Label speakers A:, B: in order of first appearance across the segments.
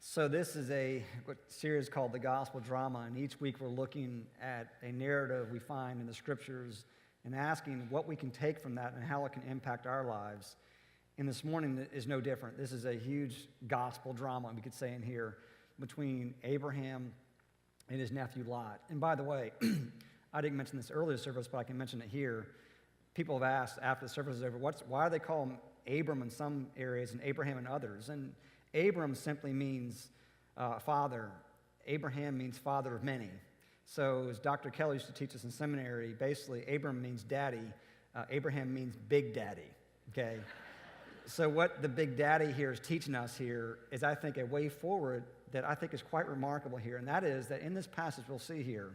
A: So this is a series called The Gospel Drama, and each week we're looking at a narrative we find in the Scriptures and asking what we can take from that and how it can impact our lives. And this morning is no different. This is a huge gospel drama, we could say in here, between Abraham and his nephew Lot. And by the way, I didn't mention this earlier service, but I can mention it here. People have asked after the service is over, why do they call him Abram in some areas and Abraham in others? And Abram simply means father. Abraham means father of many. So as Dr. Kelly used to teach us in seminary, basically Abram means daddy. Abraham means big daddy, okay? So what the big daddy here is teaching us here is, I think, a way forward that I think is quite remarkable here, and that is that in this passage we'll see here,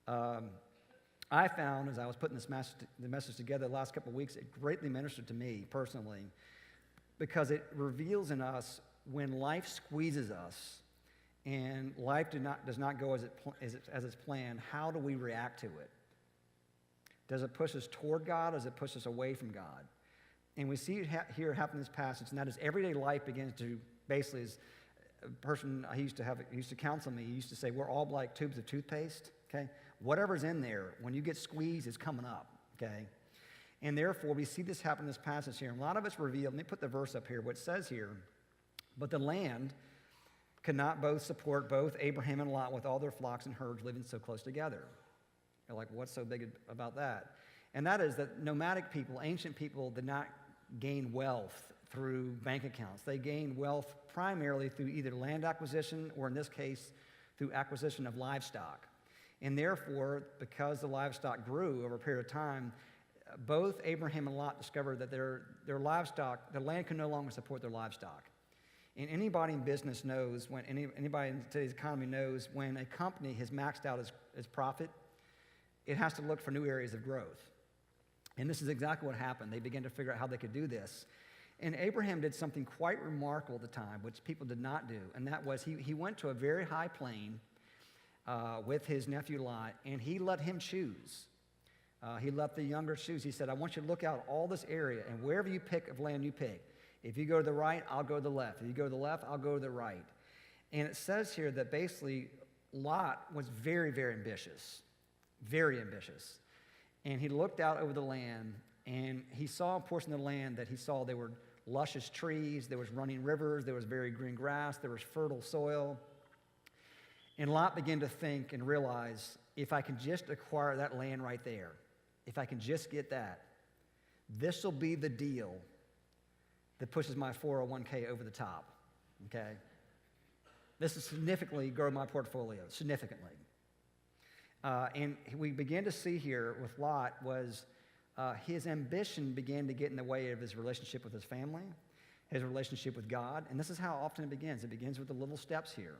A: I found as I was putting the message together the last couple of weeks, it greatly ministered to me personally, because it reveals in us when life squeezes us and life does not go as it's planned, how do we react to it? Does it push us toward God, or does it push us away from God? And we see it here happen in this passage, and that is everyday life begins to basically, as a person he used to counsel me, he used to say, we're all like tubes of toothpaste, okay? Whatever's in there, when you get squeezed, it's coming up, okay? And therefore, we see this happen in this passage here. And a lot of it's revealed. Let me put the verse up here, what it says here. But the land could not both support both Abraham and Lot with all their flocks and herds living so close together. You're like, what's so big about that? And that is that nomadic people, ancient people, did not gain wealth through bank accounts. They gained wealth primarily through either land acquisition or, in this case, through acquisition of livestock. And therefore, because the livestock grew over a period of time, both Abraham and Lot discovered that their livestock, the land could no longer support their livestock. And anybody in business knows, when anybody in today's economy knows, when a company has maxed out its profit, it has to look for new areas of growth. And this is exactly what happened. They began to figure out how they could do this. And Abraham did something quite remarkable at the time, which people did not do, and that was he went to a very high plain with his nephew Lot, and he let him choose. He let the younger choose. He said, I want you to look out all this area, and wherever you pick of land, you pick. If you go to the right, I'll go to the left. If you go to the left, I'll go to the right. And it says here that basically Lot was very, very ambitious, very ambitious. And he looked out over the land, and he saw a portion of the land that he saw there were luscious trees, there was running rivers, there was very green grass, there was fertile soil. And Lot began to think and realize, if I can just acquire that land right there, if I can just get that, this will be the deal that pushes my 401k over the top, okay? This will significantly grow my portfolio, significantly. And we begin to see here with Lot was his ambition began to get in the way of his relationship with his family, his relationship with God, and this is how often it begins. It begins with the little steps here.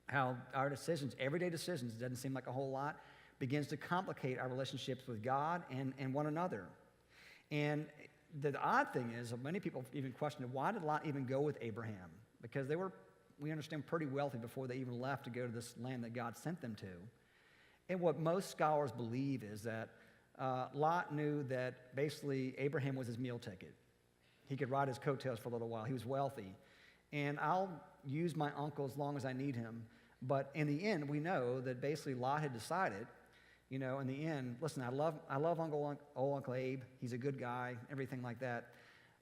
A: How our decisions, everyday decisions, doesn't seem like a whole lot, begins to complicate our relationships with God and one another. And the odd thing is, many people even question, why did Lot even go with Abraham? Because they were, we understand, pretty wealthy before they even left to go to this land that God sent them to. And what most scholars believe is that Lot knew that basically Abraham was his meal ticket. He could ride his coattails for a little while. He was wealthy. And I'll use my uncle as long as I need him. But in the end, we know that basically Lot had decided, in the end, listen, I love old Uncle Abe. He's a good guy, everything like that.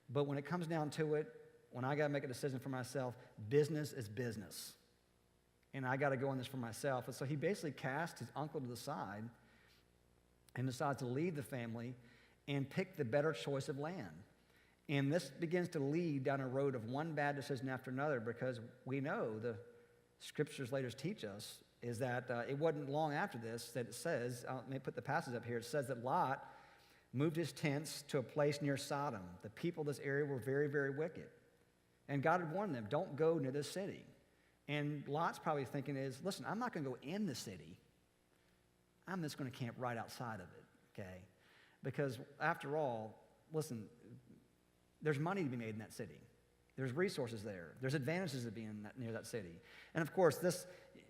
A: But when it comes down to it, when I got to make a decision for myself, business is business. And I got to go on this for myself. And so he basically cast his uncle to the side and decides to leave the family and pick the better choice of land. And this begins to lead down a road of one bad decision after another, because we know the Scriptures later teach us is that it wasn't long after this that it says, let me put the passage up here, it says that Lot moved his tents to a place near Sodom. The people of this area were very, very wicked. And God had warned them, don't go near this city. And Lot's probably thinking is, listen, I'm not going to go in the city. I'm just going to camp right outside of it, okay? Because after all, listen, there's money to be made in that city. There's resources there. There's advantages of being near that city. And of course, this,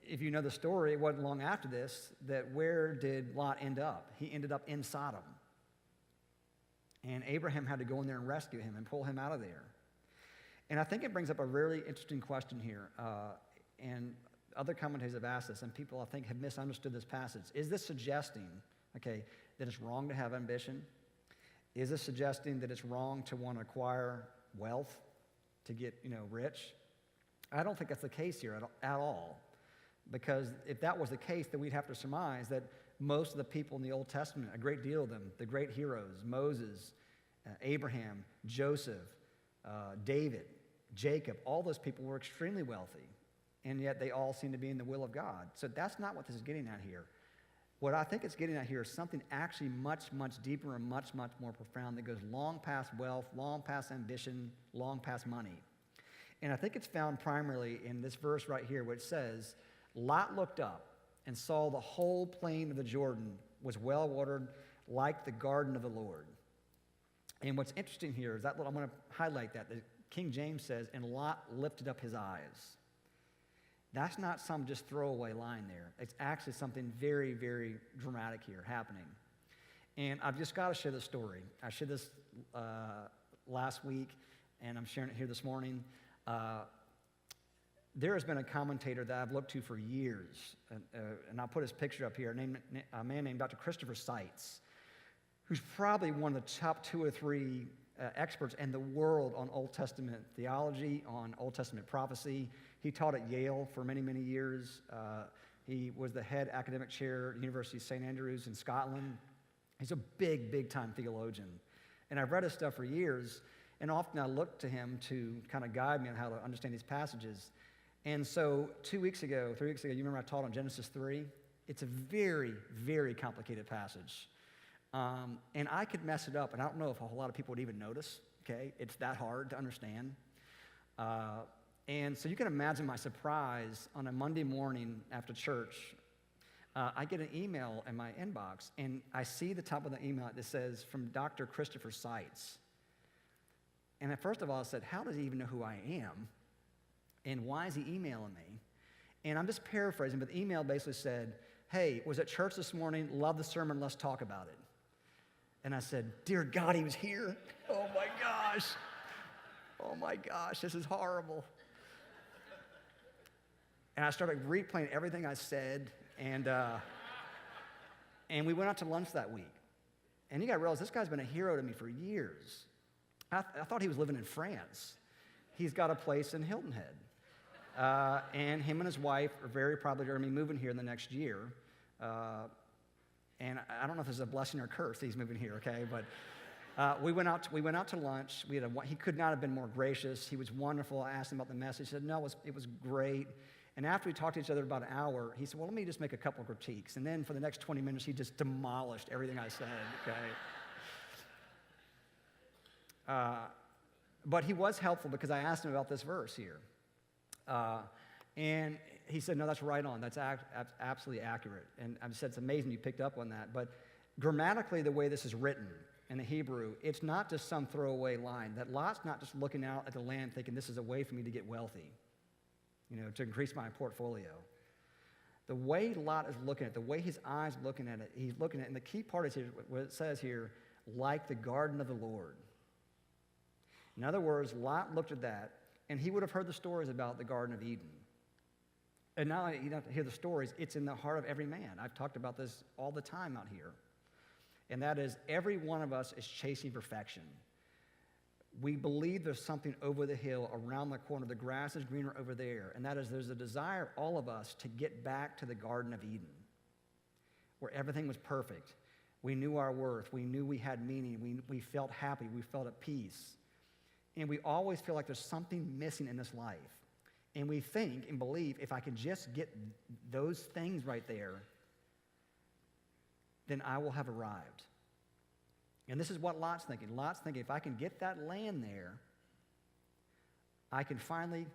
A: if you know the story, it wasn't long after this that where did Lot end up? He ended up in Sodom. And Abraham had to go in there and rescue him and pull him out of there. And I think it brings up a really interesting question here, and other commentators have asked this, and people, I think, have misunderstood this passage. Is this suggesting, okay, that it's wrong to have ambition? Is this suggesting that it's wrong to want to acquire wealth, to get, rich? I don't think that's the case here at all, because if that was the case, then we'd have to surmise that most of the people in the Old Testament, a great deal of them, the great heroes, Moses, Abraham, Joseph, David, Jacob, all those people were extremely wealthy, and yet they all seem to be in the will of God. So that's not what this is getting at here. What I think it's getting at here is something actually much, much deeper and much, much more profound that goes long past wealth, long past ambition, long past money. And I think it's found primarily in this verse right here, which says, Lot looked up and saw the whole plain of the Jordan was well watered like the garden of the Lord. And what's interesting here is that I'm going to highlight that. The King James says, and Lot lifted up his eyes. That's not some just throwaway line there. It's actually something very, very dramatic here happening. And I've just got to share this story. I shared this last week, and I'm sharing it here this morning. There has been a commentator that I've looked to for years, and I'll put his picture up here, a man named Dr. Christopher Seitz, who's probably one of the top 2 or 3 experts in the world on Old Testament theology, on Old Testament prophecy. He taught at Yale for many, many years. He was the head academic chair at the University of St. Andrews in Scotland. He's a big, big-time theologian. And I've read his stuff for years, and often I look to him to kind of guide me on how to understand these passages. And so 3 weeks ago, you remember I taught on Genesis 3? It's a very, very complicated passage. And I could mess it up, and I don't know if a whole lot of people would even notice, okay? It's that hard to understand. And so you can imagine my surprise on a Monday morning after church. I get an email in my inbox, and I see the top of the email that says, from Dr. Christopher Seitz. And first of all, I said, how does he even know who I am? And why is he emailing me? And I'm just paraphrasing, but the email basically said, hey, was at church this morning, love the sermon, let's talk about it. And I said, dear God, he was here? Oh my gosh, this is horrible. And I started replaying everything I said, and we went out to lunch that week. And you got to realize this guy's been a hero to me for years. I thought he was living in France. He's got a place in Hilton Head. And him and his wife are very probably going to be moving here in the next year. And I don't know if this is a blessing or a curse that he's moving here, okay? But we went out to lunch. He could not have been more gracious. He was wonderful. I asked him about the message. He said, no, it was great. And after we talked to each other about an hour, he said, well, let me just make a couple of critiques. And then for the next 20 minutes, he just demolished everything I said, okay? But he was helpful because I asked him about this verse here. And he said, no, that's right on. That's absolutely accurate. And I said, it's amazing you picked up on that. But grammatically, the way this is written in the Hebrew, it's not just some throwaway line. That Lot's not just looking out at the land thinking this is a way for me to get wealthy, to increase my portfolio. The way Lot is looking at it, the way his eyes looking at it, he's looking at it, and the key part is here, what it says here, like the garden of the Lord. In other words, Lot looked at that, and he would have heard the stories about the Garden of Eden. And now you don't have to hear the stories, it's in the heart of every man. I've talked about this all the time out here. And that is, every one of us is chasing perfection. We believe there's something over the hill, around the corner. The grass is greener over there. And that is, there's a desire, all of us, to get back to the Garden of Eden, where everything was perfect. We knew our worth. We knew we had meaning. We felt happy. We felt at peace. And we always feel like there's something missing in this life. And we think and believe, if I can just get those things right there, then I will have arrived. And this is what Lot's thinking. Lot's thinking, if I can get that land there, I can finally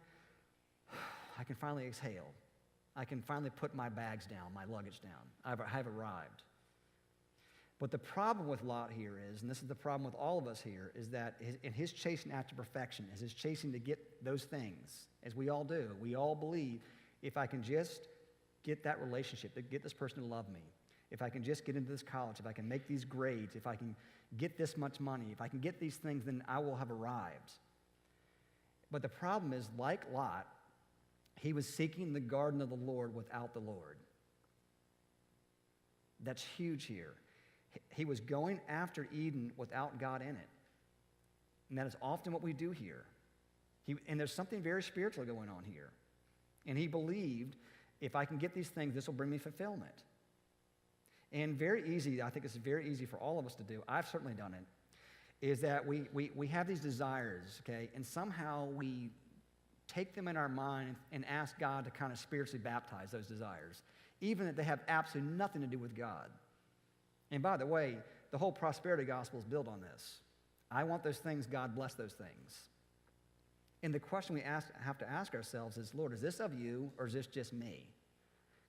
A: exhale. I can finally put my bags down, my luggage down. I've arrived. But the problem with Lot here is, and this is the problem with all of us here, is that in his chasing after perfection, as his chasing to get those things, as we all do, we all believe, if I can just get that relationship, to get this person to love me, if I can just get into this college, if I can make these grades, if I can get this much money, if I can get these things, then I will have arrived. But the problem is, like Lot, he was seeking the garden of the Lord without the Lord. That's huge here. He was going after Eden without God in it. And that is often what we do here. And there's something very spiritual going on here. And he believed, if I can get these things, this will bring me fulfillment. And very easy, I think it's very easy for all of us to do, I've certainly done it, is that we have these desires, okay, and somehow we take them in our mind and ask God to kind of spiritually baptize those desires, even if they have absolutely nothing to do with God. And by the way, the whole prosperity gospel is built on this. I want those things, God bless those things. And the question we have to ask ourselves is, Lord, is this of you or is this just me?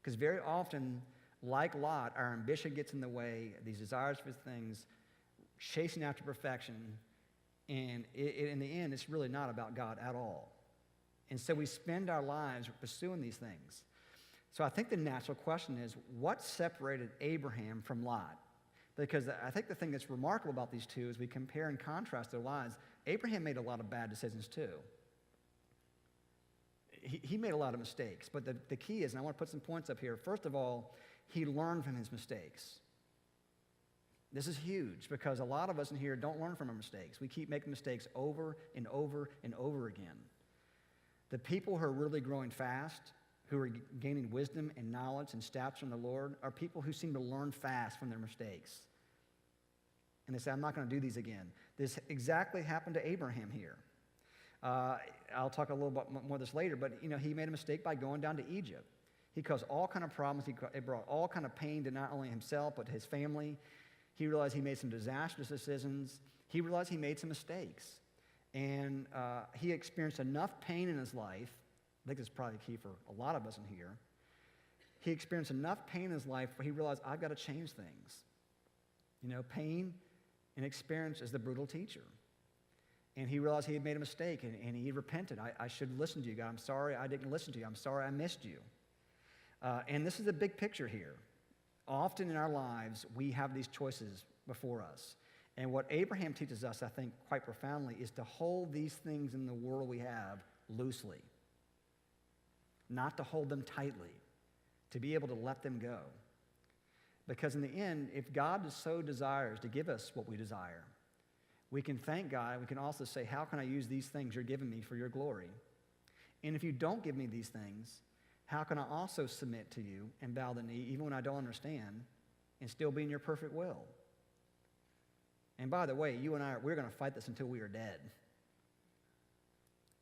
A: Because very often, like Lot, our ambition gets in the way, these desires for things, chasing after perfection, and in the end, it's really not about God at all. And so we spend our lives pursuing these things. So I think the natural question is, what separated Abraham from Lot? Because I think the thing that's remarkable about these two is we compare and contrast their lives. Abraham made a lot of bad decisions too. He made a lot of mistakes, but the key is, and I want to put some points up here, first of all, he learned from his mistakes. This is huge because a lot of us in here don't learn from our mistakes. We keep making mistakes over and over and over again. The people who are really growing fast, who are gaining wisdom and knowledge and stature from the Lord, are people who seem to learn fast from their mistakes. And they say, I'm not going to do these again. This exactly happened to Abraham here. I'll talk a little bit more of this later, but he made a mistake by going down to Egypt. He caused all kind of problems. It brought all kind of pain to not only himself, but to his family. He realized he made some disastrous decisions. He realized he made some mistakes. And he experienced enough pain in his life. I think this is probably the key for a lot of us in here. He experienced enough pain in his life where he realized, I've got to change things. Pain and experience is the brutal teacher. And he realized he had made a mistake, and he repented. I should listen to you, God. I'm sorry I didn't listen to you. I'm sorry I missed you. And this is the big picture here. Often in our lives, we have these choices before us. And what Abraham teaches us, I think, quite profoundly, is to hold these things in the world we have loosely. Not to hold them tightly. To be able to let them go. Because in the end, if God so desires to give us what we desire, we can thank God. We can also say, how can I use these things you're giving me for your glory? And if you don't give me these things, how can I also submit to you and bow the knee, even when I don't understand, and still be in your perfect will? And by the way, you and I, we're going to fight this until we are dead.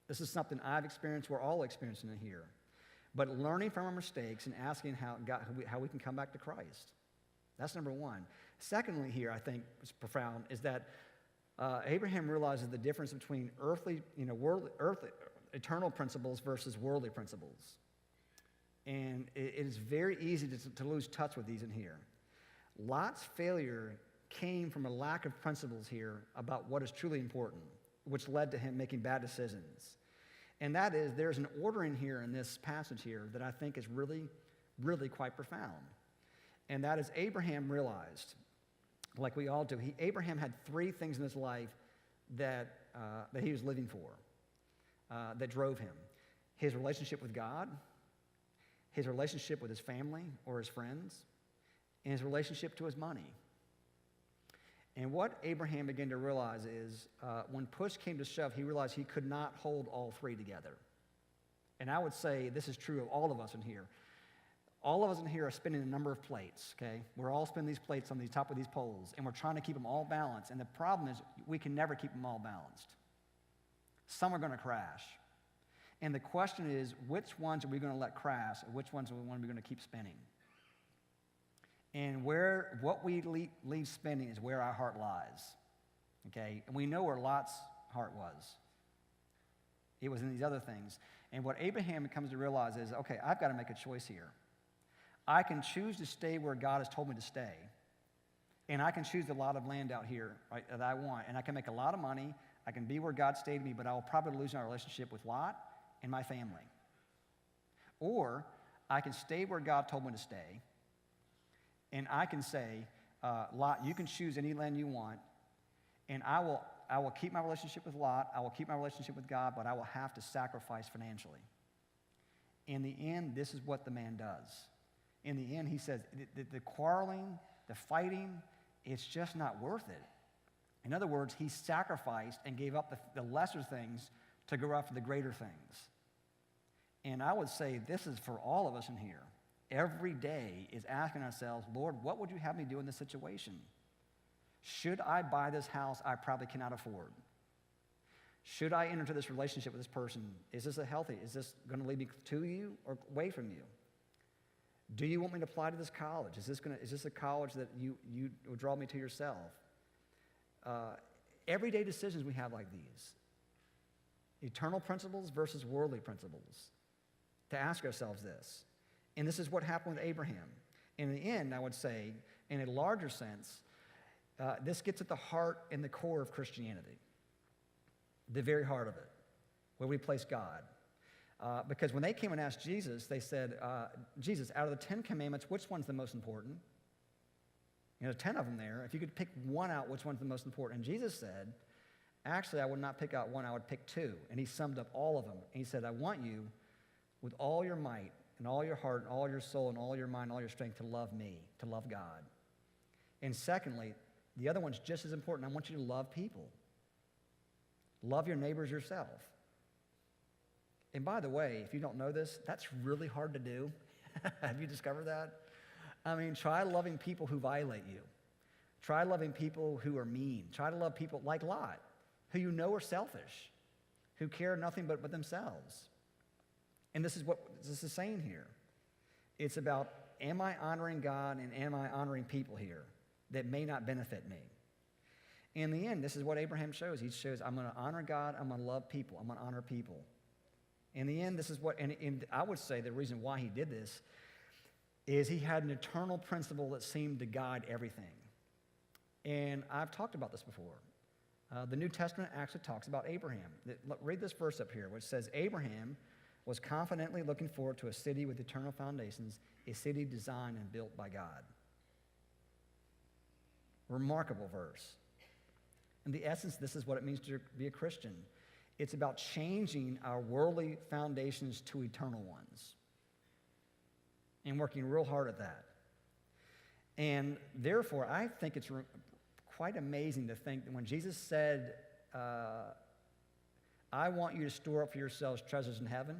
A: This is something I've experienced, we're all experiencing it here. But learning from our mistakes and asking how we can come back to Christ. That's number one. Secondly here, I think is profound, is that Abraham realizes the difference between eternal principles versus worldly principles. And it is very easy to lose touch with these in here. Lot's failure came from a lack of principles here about what is truly important, which led to him making bad decisions. And that is, there's an order in here in this passage here that I think is really, really quite profound. And that is, Abraham realized, like we all do, Abraham had three things in his life that he was living for, that drove him. His relationship with God, his relationship with his family or his friends, and his relationship to his money. And what Abraham began to realize is when push came to shove, he realized he could not hold all three together. And I would say this is true of all of us in here. All of us in here are spinning a number of plates, okay? We're all spinning these plates on the top of these poles, and we're trying to keep them all balanced. And the problem is we can never keep them all balanced. Some are going to crash. And the question is, which ones are we going to let crash, or which ones are we going to keep spinning? And what we leave spinning is where our heart lies, okay? And we know where Lot's heart was. It was in these other things. And what Abraham comes to realize is, okay, I've got to make a choice here. I can choose to stay where God has told me to stay. And I can choose a lot of land out here, right, that I want. And I can make a lot of money. I can be where God stayed me, but I will probably lose my relationship with Lot and my family. Or I can stay where God told me to stay. And I can say, Lot, you can choose any land you want. And I I will keep my relationship with Lot, I will keep my relationship with God, but I will have to sacrifice financially. In the end, this is what the man does. In the end, he says, the quarreling, the fighting, it's just not worth it. In other words, he sacrificed and gave up the lesser things to go after the greater things. And I would say this is for all of us in here. Every day is asking ourselves, Lord, what would you have me do in this situation? Should I buy this house I probably cannot afford? Should I enter into this relationship with this person? Is this is this going to lead me to you or away from you? Do you want me to apply to this college? Is this a college that you will draw me to yourself? Everyday decisions we have like these. Eternal principles versus worldly principles. To ask ourselves this. And this is what happened with Abraham. In the end, I would say, in a larger sense, this gets at the heart and the core of Christianity. The very heart of it, where we place God. Because when they came and asked Jesus, they said, Jesus, out of the 10 commandments, which one's the most important? 10 of them there. If you could pick one out, which one's the most important? And Jesus said, actually, I would not pick out one, I would pick two. And he summed up all of them. And he said, I want you with all your might and all your heart and all your soul and all your mind and all your strength to love me, to love God. And secondly, the other one's just as important. I want you to love people. Love your neighbors yourself. And by the way, if you don't know this, that's really hard to do. Have you discovered that? I mean, try loving people who violate you. Try loving people who are mean. Try to love people like Lot, who you know are selfish, who care nothing but themselves. And this is what this is saying here. It's about, am I honoring God and am I honoring people here that may not benefit me? In the end, this is what Abraham shows. He shows, I'm going to honor God, I'm going to love people, I'm going to honor people. In the end, this is what, and I would say the reason why he did this is he had an eternal principle that seemed to guide everything. And I've talked about this before. The New Testament actually talks about Abraham. Read this verse up here, which says, Abraham was confidently looking forward to a city with eternal foundations, a city designed and built by God. Remarkable verse. In the essence, this is what it means to be a Christian. It's about changing our worldly foundations to eternal ones and working real hard at that. And therefore, I think it's quite amazing to think that when Jesus said, I want you to store up for yourselves treasures in heaven,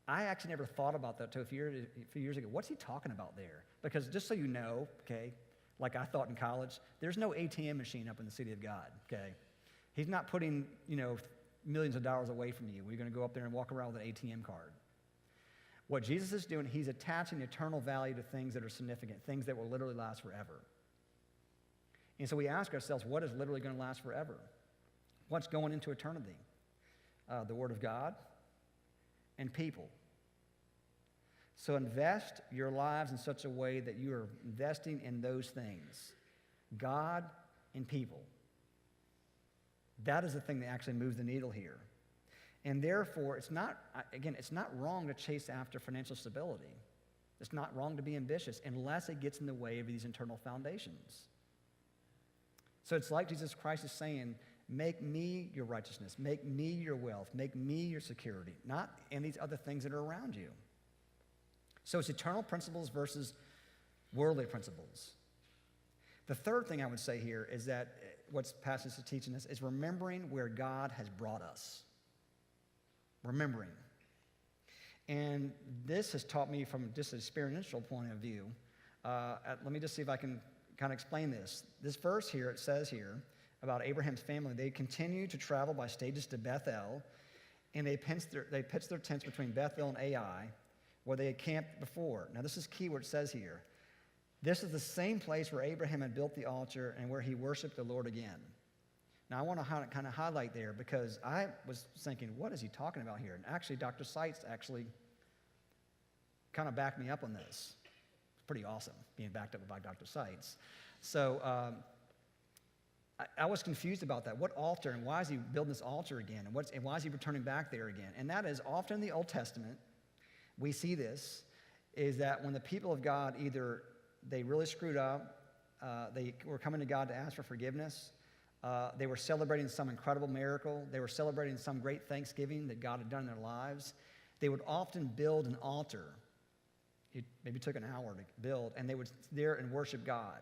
A: I actually never thought about that until a few years ago. What's he talking about there? Because just so you know, okay, like I thought in college, there's no ATM machine up in the city of God, okay? He's not putting, millions of dollars away from you. We're going to go up there and walk around with an ATM card. What Jesus is doing, he's attaching eternal value to things that are significant, things that will literally last forever. And so we ask ourselves, what is literally going to last forever? What's going into eternity? The Word of God and people. So invest your lives in such a way that you are investing in those things, God and people. That is the thing that actually moves the needle here. And therefore, it's not wrong to chase after financial stability. It's not wrong to be ambitious unless it gets in the way of these internal foundations. So it's like Jesus Christ is saying, make me your righteousness, make me your wealth, make me your security, not in these other things that are around you. So it's eternal principles versus worldly principles. The third thing I would say here is that what passage is teaching us is remembering where God has brought us. Remembering. And this has taught me from just a experiential point of view. Let me just see if I can kind of explain this. This verse here, it says here about Abraham's family, they continued to travel by stages to Bethel, and they pitched their tents between Bethel and Ai, where they had camped before. Now this is key what it says here. This is the same place where Abraham had built the altar and where he worshiped the Lord again. Now I want to kind of highlight there because I was thinking, what is he talking about here? And actually, Dr. Seitz actually kind of backed me up on this. It's pretty awesome being backed up by Dr. Seitz. So I was confused about that. What altar and why is he building this altar again? And why is he returning back there again? And that is often in the Old Testament, we see this, is that when the people of God either they really screwed up, they were coming to God to ask for forgiveness, They were celebrating some incredible miracle. They were celebrating some great Thanksgiving that God had done in their lives. They would often build an altar. It maybe took an hour to build, and they would sit there and worship God.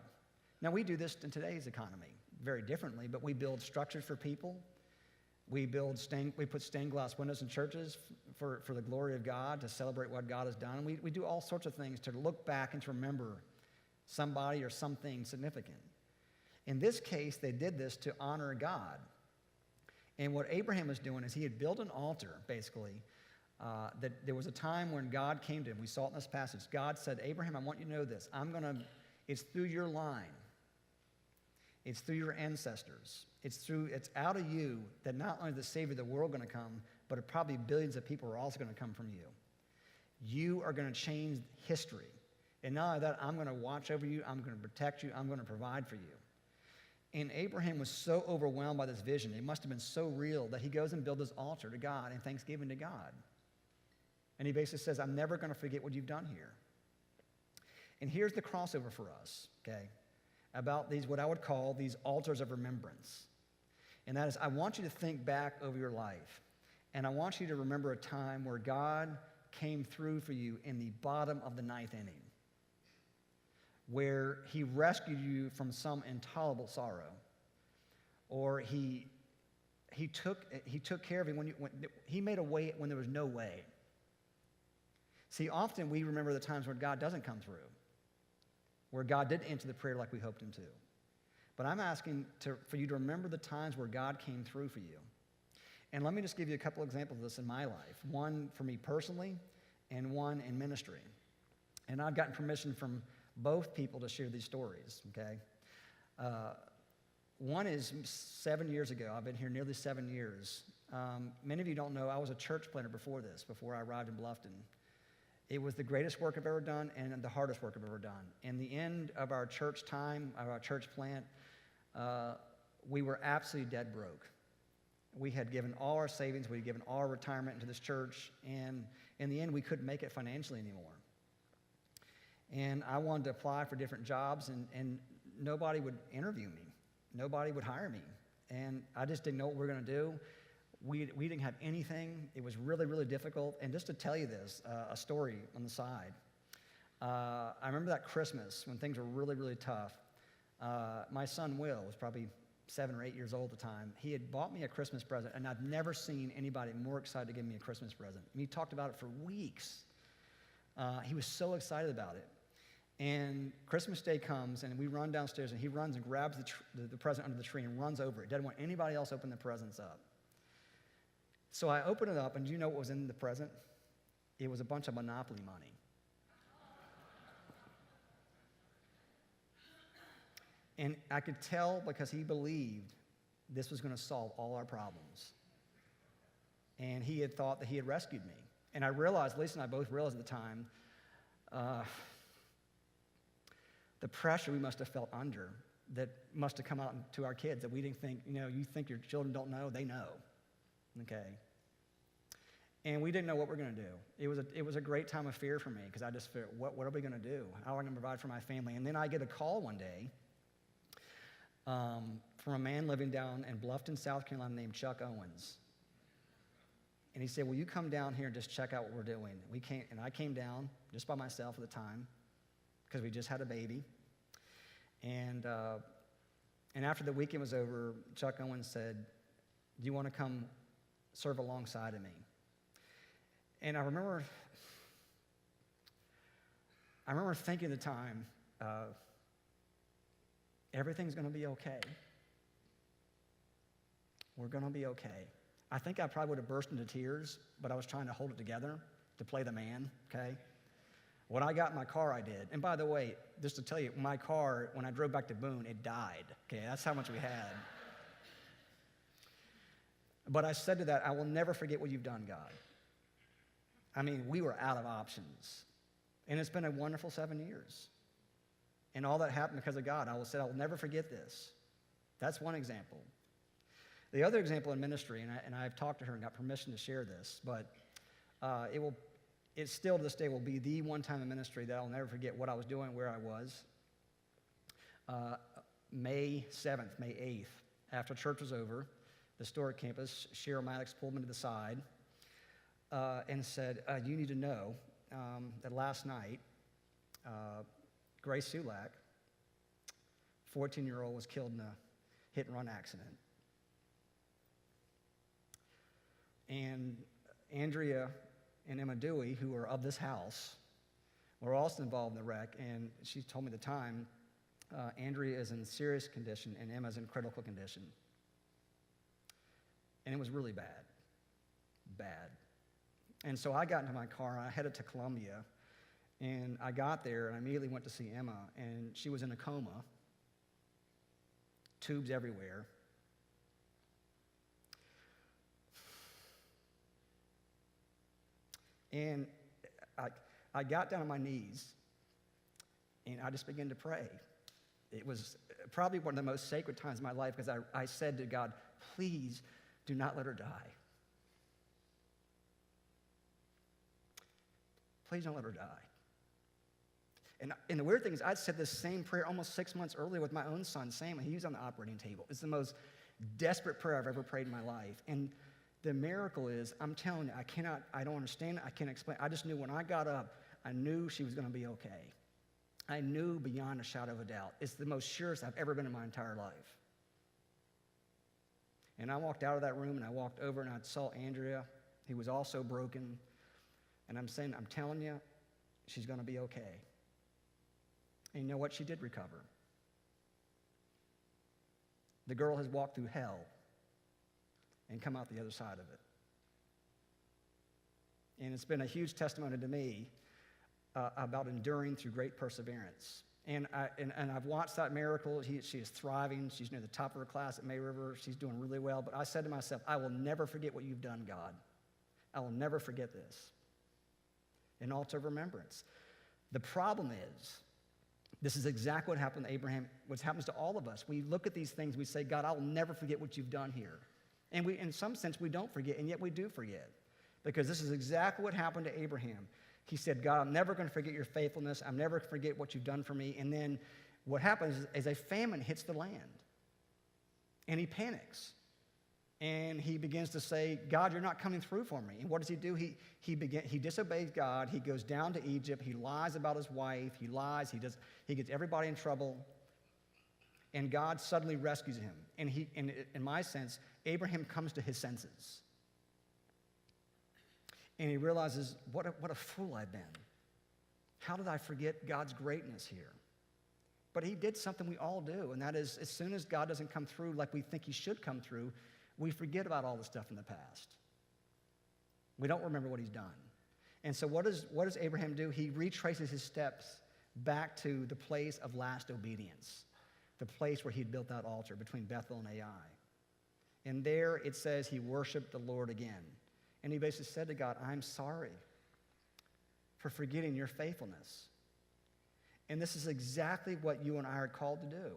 A: Now, we do this in today's economy very differently, but we build structures for people. We put stained glass windows in churches for the glory of God, to celebrate what God has done. We do all sorts of things to look back and to remember somebody or something significant. In this case, they did this to honor God. And what Abraham was doing is he had built an altar, basically, that there was a time when God came to him. We saw it in this passage. God said, Abraham, I want you to know this. It's through your line. It's through your ancestors. It's out of you that not only the Savior of the world going to come, but probably billions of people are also going to come from you. You are going to change history. And not only that, I'm going to watch over you. I'm going to protect you. I'm going to provide for you. And Abraham was so overwhelmed by this vision. It must have been so real that he goes and builds this altar to God and thanksgiving to God. And he basically says, I'm never going to forget what you've done here. And here's the crossover for us, okay, about these, what I would call these altars of remembrance. And that is, I want you to think back over your life. And I want you to remember a time where God came through for you in the bottom of the ninth inning, where he rescued you from some intolerable sorrow, or he took care of you when he made a way when there was no way. See, often we remember the times when God doesn't come through, where God didn't answer the prayer like we hoped him to. But I'm asking for you to remember the times where God came through for you. And let me just give you a couple examples of this in my life, one for me personally and one in ministry. And I've gotten permission from both people to share these stories, okay? One is 7 years ago. I've been here nearly 7 years. Many of you don't know, I was a church planter before I arrived in Bluffton. It was the greatest work I've ever done and the hardest work I've ever done. In the end of our church time, of our church plant, we were absolutely dead broke. We had given all our savings, we had given all our retirement into this church, and in the end, we couldn't make it financially anymore. And I wanted to apply for different jobs, and nobody would interview me. Nobody would hire me. And I just didn't know what we were going to do. We didn't have anything. It was really, really difficult. And just to tell you this, a story on the side. I remember that Christmas when things were really, really tough. My son, Will, was probably 7 or 8 years old at the time. He had bought me a Christmas present, and I've never seen anybody more excited to give me a Christmas present. And he talked about it for weeks. He was so excited about it. And Christmas Day comes, and we run downstairs, and he runs and grabs the present under the tree and runs over it. Doesn't want anybody else to open the presents up. So I open it up, and do you know what was in the present? It was a bunch of Monopoly money. And I could tell because he believed this was going to solve all our problems. And he had thought that he had rescued me. And I realized, Lisa and I both realized at the time, the pressure we must have felt under that must have come out to our kids, that we didn't think, you think your children don't know, they know, okay? And we didn't know what we're going to do. It was a great time of fear for me because I just figured, what are we going to do? How are we going to provide for my family? And then I get a call one day from a man living down in Bluffton, South Carolina named Chuck Owens. And he said, will you come down here and just check out what we're doing? And I came down just by myself at the time because we just had a baby. And after the weekend was over, Chuck Owens said, do you want to come serve alongside of me? And I remember thinking at the time, everything's going to be okay. We're going to be okay. I think I probably would have burst into tears, but I was trying to hold it together to play the man, okay? When I got in my car, I did. And by the way, just to tell you, my car, when I drove back to Boone, it died, okay? That's how much we had. But I said to that, I will never forget what you've done, God. I mean, we were out of options. And it's been a wonderful 7 years. And all that happened because of God. I will never forget this. That's one example. The other example in ministry, and I've talked to her and got permission to share this, but it still to this day will be the one time in ministry that I'll never forget what I was doing, where I was. May 7th, May 8th, after church was over, the historic campus, Cheryl Maddox pulled me to the side and said, you need to know that last night, Grace Sulak, 14-year-old, was killed in a hit-and-run accident. And Andrea and Emma Dewey, who are of this house, were also involved in the wreck, and she told me at the time, Andrea is in serious condition and Emma's in critical condition. And it was really bad. And so I got into my car and I headed to Columbia, and I got there and I immediately went to see Emma, and she was in a coma, tubes everywhere. And I got down on my knees and I just began to pray. It was probably one of the most sacred times of my life, because I said to God, please do not let her die. Please don't let her die. And the weird thing is, I'd said this same prayer almost 6 months earlier with my own son, Sam, and he was on the operating table. It's the most desperate prayer I've ever prayed in my life. And the miracle is, I'm telling you, I don't understand it, I can't explain. I just knew when I got up, I knew she was going to be okay. I knew beyond a shadow of a doubt. It's the most surest I've ever been in my entire life. And I walked out of that room and I walked over and I saw Andrea, who was also broken. And I'm saying, I'm telling you, she's going to be okay. And you know what? She did recover. The girl has walked through hell and come out the other side of it. And it's been a huge testimony to me about enduring through great perseverance. And I've watched that miracle. She is thriving. She's near the top of her class at May River. She's doing really well. But I said to myself, I will never forget what you've done, God. I will never forget this. An altar of remembrance. The problem is, this is exactly what happened to Abraham, what happens to all of us. We look at these things, we say, God, I will never forget what you've done here. And in some sense, we don't forget, and yet we do forget. Because this is exactly what happened to Abraham. He said, God, I'm never going to forget your faithfulness. I'm never going to forget what you've done for me. And then what happens is a famine hits the land. And he panics. And he begins to say, God, you're not coming through for me. And what does he do? He disobeys God. He goes down to Egypt. He lies about his wife. He lies. He gets everybody in trouble. And God suddenly rescues him. And in my sense, Abraham comes to his senses. And he realizes, what a fool I've been. How did I forget God's greatness here? But he did something we all do, and that is, as soon as God doesn't come through like we think he should come through, we forget about all the stuff in the past. We don't remember what he's done. And so what does Abraham do? He retraces his steps back to the place of last obedience, the place where he'd built that altar between Bethel and Ai. And there it says he worshiped the Lord again. And he basically said to God, I'm sorry for forgetting your faithfulness. And this is exactly what you and I are called to do.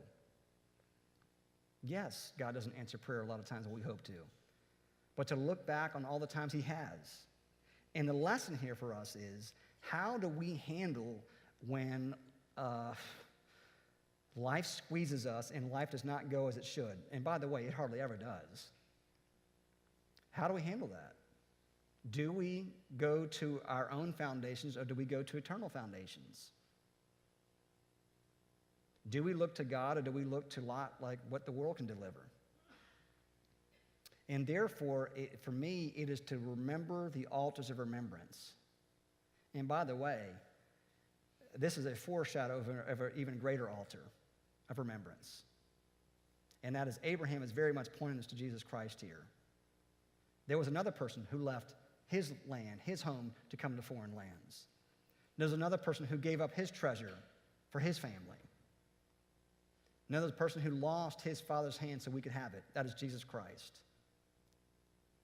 A: Yes, God doesn't answer prayer a lot of times when we hope to, but to look back on all the times he has. And the lesson here for us is, how do we handle when life squeezes us and life does not go as it should? And by the way, it hardly ever does. How do we handle that? Do we go to our own foundations, or do we go to eternal foundations? Do we look to God, or do we look to like what the world can deliver? And therefore, for me, it is to remember the altars of remembrance. And by the way, this is a foreshadow of an even greater altar of remembrance. And that is, Abraham is very much pointing us to Jesus Christ here. There was another person who left his land, his home, to come to foreign lands. There's another person who gave up his treasure for his family. Another person who lost his father's hand so we could have it. That is Jesus Christ.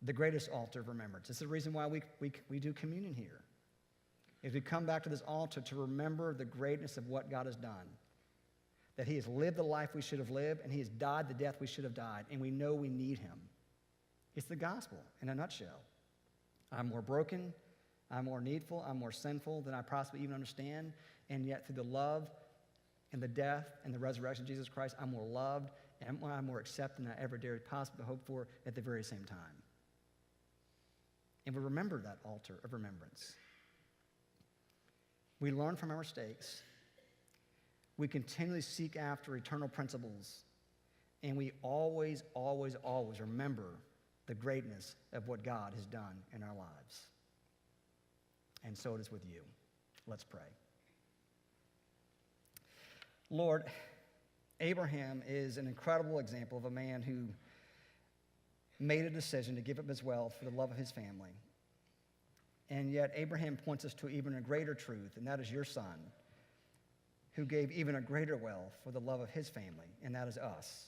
A: The greatest altar of remembrance. It's the reason why we do communion here. Is we come back to this altar to remember the greatness of what God has done. That he has lived the life we should have lived, and he has died the death we should have died, and we know we need him. It's the gospel in a nutshell. I'm more broken, I'm more needful, I'm more sinful than I possibly even understand, and yet through the love and the death and the resurrection of Jesus Christ, I'm more loved am I more accepting than I ever dared possibly hope for at the very same time? And we remember that altar of remembrance. We learn from our mistakes. We continually seek after eternal principles. And we always, always, always remember the greatness of what God has done in our lives. And so it is with you. Let's pray. Lord, Abraham is an incredible example of a man who made a decision to give up his wealth for the love of his family. And yet Abraham points us to even a greater truth, and that is your son, who gave even a greater wealth for the love of his family, and that is us.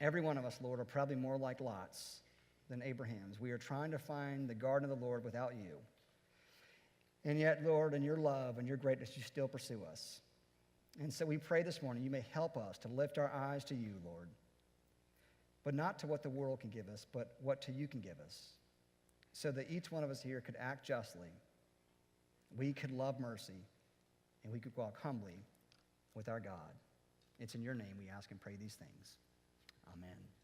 A: Every one of us, Lord, are probably more like Lot's than Abraham's. We are trying to find the garden of the Lord without you. And yet, Lord, in your love and your greatness, you still pursue us. And so we pray this morning you may help us to lift our eyes to you, Lord, but not to what the world can give us, but what to you can give us, so that each one of us here could act justly, we could love mercy, and we could walk humbly with our God. It's in your name we ask and pray these things. Amen.